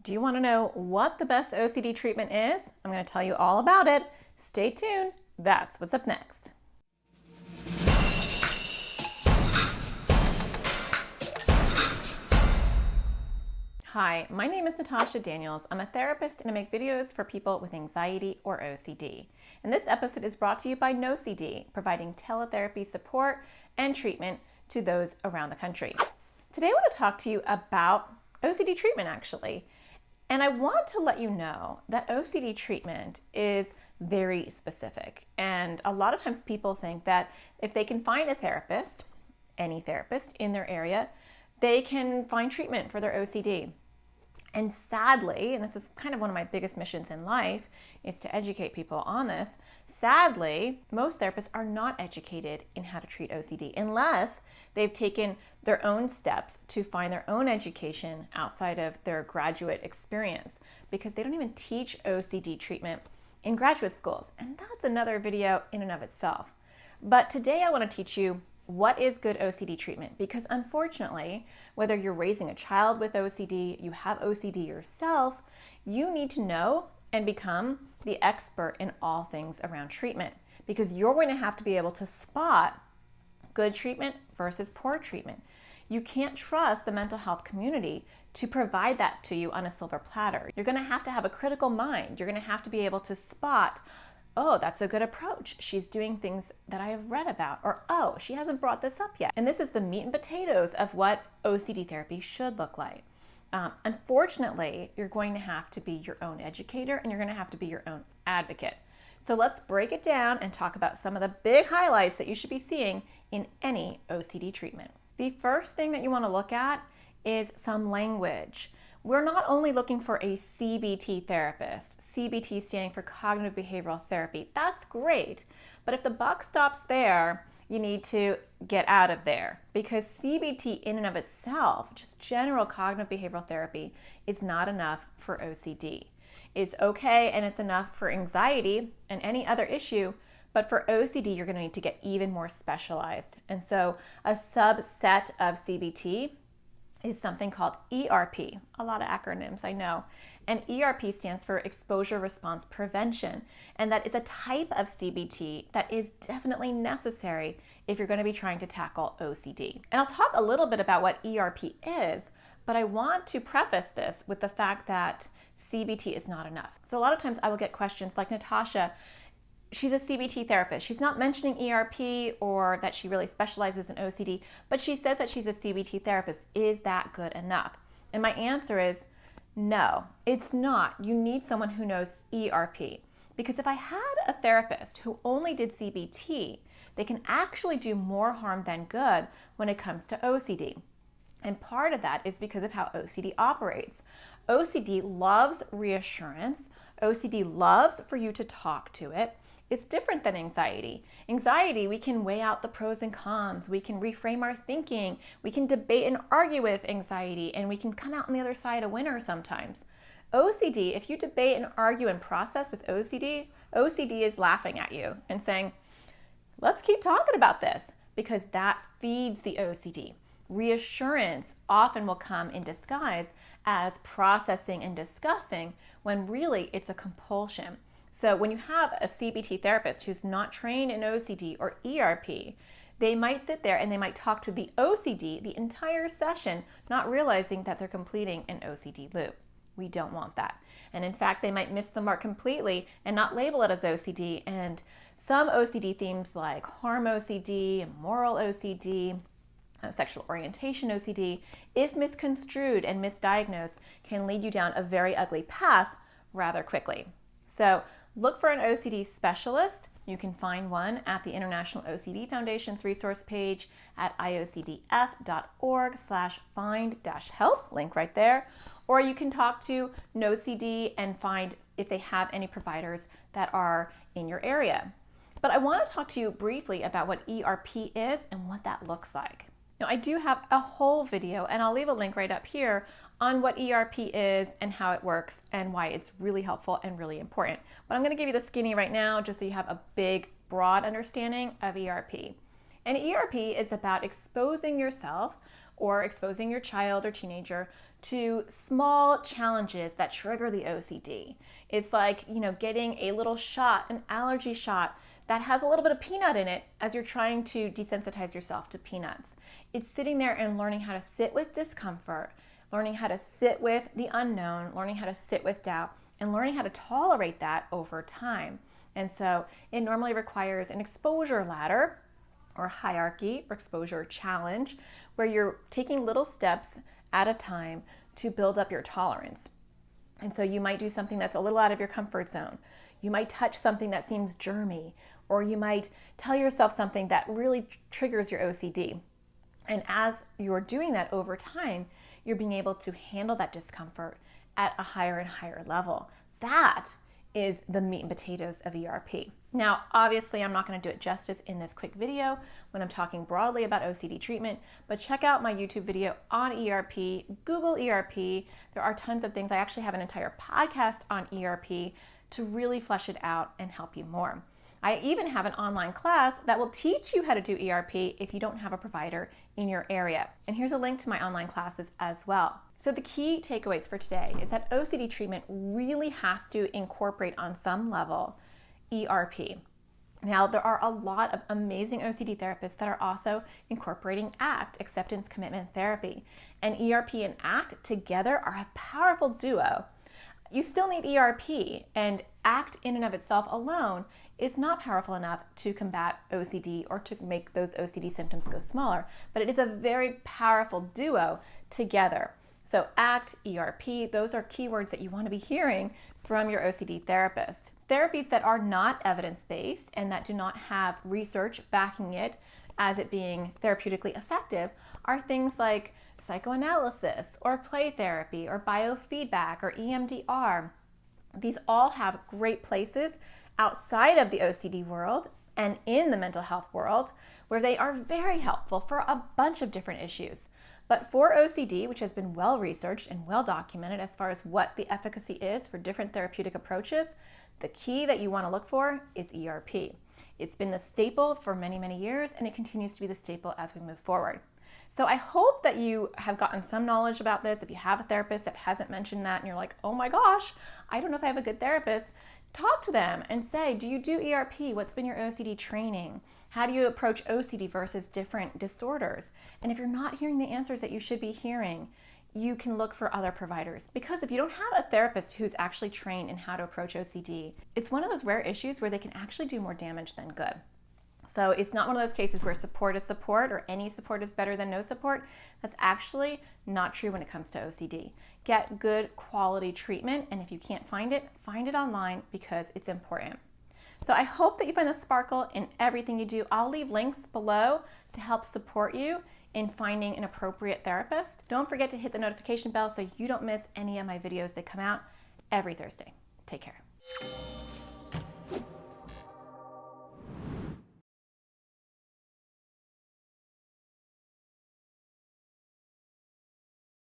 Do you want to know what the best OCD treatment is? I'm going to tell you all about it. Stay tuned. That's what's up next. Hi, my name is Natasha Daniels. I'm a therapist and I make videos for people with anxiety or OCD. And this episode is brought to you by NoCD, providing teletherapy support and treatment to those around the country. Today I want to talk to you about OCD treatment actually. And I want to let you know that OCD treatment is very specific. And a lot of times people think that if they can find a therapist, any therapist in their area, they can find treatment for their OCD. And sadly, and this is kind of one of my biggest missions in life, is to educate people on this. Sadly, most therapists are not educated in how to treat OCD unless they've taken their own steps to find their own education outside of their graduate experience, because they don't even teach OCD treatment in graduate schools. And that's another video in and of itself. But today I want to teach you what is good OCD treatment, because unfortunately, whether you're raising a child with OCD, you have OCD yourself, you need to know and become the expert in all things around treatment, because you're going to have to be able to spot good treatment versus poor treatment. You can't trust the mental health community to provide that to you on a silver platter. You're going to have a critical mind. You're going to have to be able to spot, oh, that's a good approach. She's doing things that I have read about. Or, oh, she hasn't brought this up yet. And this is the meat and potatoes of what OCD therapy should look like. Unfortunately, you're going to have to be your own educator and you're going to have to be your own advocate. So let's break it down and talk about some of the big highlights that you should be seeing in any OCD treatment. The first thing that you want to look at is some language. We're not only looking for a CBT therapist, CBT standing for cognitive behavioral therapy. That's great, but if the buck stops there, you need to get out of there, because CBT in and of itself, just general cognitive behavioral therapy, is not enough for OCD. It's okay and it's enough for anxiety and any other issue, but for OCD, you're going to need to get even more specialized. And so a subset of CBT is something called ERP. A lot of acronyms, I know. And ERP stands for exposure response prevention. And that is a type of CBT that is definitely necessary if you're going to be trying to tackle OCD. And I'll talk a little bit about what ERP is, but I want to preface this with the fact that CBT is not enough. So a lot of times I will get questions like, Natasha, she's a CBT therapist. She's not mentioning ERP or that she really specializes in OCD, but she says that she's a CBT therapist. Is that good enough? And my answer is no, it's not. You need someone who knows ERP. Because if I had a therapist who only did CBT, they can actually do more harm than good when it comes to OCD. And part of that is because of how OCD operates. OCD loves reassurance. OCD loves for you to talk to it. It's different than anxiety. Anxiety, we can weigh out the pros and cons. We can reframe our thinking. We can debate and argue with anxiety, and we can come out on the other side a winner sometimes. OCD, if you debate and argue and process with OCD, OCD is laughing at you and saying, let's keep talking about this, because that feeds the OCD. Reassurance often will come in disguise as processing and discussing, when really it's a compulsion. So when you have a CBT therapist who's not trained in OCD or ERP, they might sit there and they might talk to the OCD the entire session, not realizing that they're completing an OCD loop. We don't want that. And in fact, they might miss the mark completely and not label it as OCD. And some OCD themes like harm OCD, moral OCD, sexual orientation OCD, if misconstrued and misdiagnosed, can lead you down a very ugly path rather quickly. So look for an OCD specialist. You can find one at the International OCD Foundation's resource page at iocdf.org/find-help, link right there. Or you can talk to NoCD and find if they have any providers that are in your area. But I want to talk to you briefly about what ERP is and what that looks like. Now, I do have a whole video, and I'll leave a link right up here on what ERP is and how it works and why it's really helpful and really important. But I'm going to give you the skinny right now just so you have a big, broad understanding of ERP. And ERP is about exposing yourself or exposing your child or teenager to small challenges that trigger the OCD. It's like, getting a little shot, an allergy shot that has a little bit of peanut in it as you're trying to desensitize yourself to peanuts. It's sitting there and learning how to sit with discomfort, learning how to sit with the unknown, learning how to sit with doubt, and learning how to tolerate that over time. And so it normally requires an exposure ladder or hierarchy or exposure challenge where you're taking little steps at a time to build up your tolerance. And so you might do something that's a little out of your comfort zone. You might touch something that seems germy, or you might tell yourself something that really triggers your OCD. And as you're doing that over time, you're being able to handle that discomfort at a higher and higher level. That is the meat and potatoes of ERP. Now, obviously, I'm not going to do it justice in this quick video when I'm talking broadly about OCD treatment, but check out my YouTube video on ERP, Google ERP. There are tons of things. I actually have an entire podcast on ERP to really flesh it out and help you more. I even have an online class that will teach you how to do ERP if you don't have a provider in your area. And here's a link to my online classes as well. So the key takeaways for today is that OCD treatment really has to incorporate on some level ERP. Now, there are a lot of amazing OCD therapists that are also incorporating ACT, acceptance commitment therapy. And ERP and ACT together are a powerful duo. You still need ERP, and ACT in and of itself alone is not powerful enough to combat OCD or to make those OCD symptoms go smaller, but it is a very powerful duo together. So ACT, ERP, those are keywords that you want to be hearing from your OCD therapist. Therapies that are not evidence-based and that do not have research backing it as it being therapeutically effective are things like psychoanalysis or play therapy or biofeedback or EMDR. These all have great places outside of the OCD world and in the mental health world where they are very helpful for a bunch of different issues. But for OCD, which has been well researched and well documented as far as what the efficacy is for different therapeutic approaches, the key that you want to look for is ERP. It's been the staple for many, many years, and it continues to be the staple as we move forward. So I hope that you have gotten some knowledge about this. If you have a therapist that hasn't mentioned that and you're like, oh my gosh, I don't know if I have a good therapist, talk to them and say, do you do ERP? What's been your OCD training? How do you approach OCD versus different disorders? And if you're not hearing the answers that you should be hearing, you can look for other providers. Because if you don't have a therapist who's actually trained in how to approach OCD, it's one of those rare issues where they can actually do more damage than good. So it's not one of those cases where support is support or any support is better than no support. That's actually not true when it comes to OCD. Get good quality treatment, and if you can't find it online because it's important. So I hope that you find the sparkle in everything you do. I'll leave links below to help support you in finding an appropriate therapist. Don't forget to hit the notification bell so you don't miss any of my videos that come out every Thursday. Take care.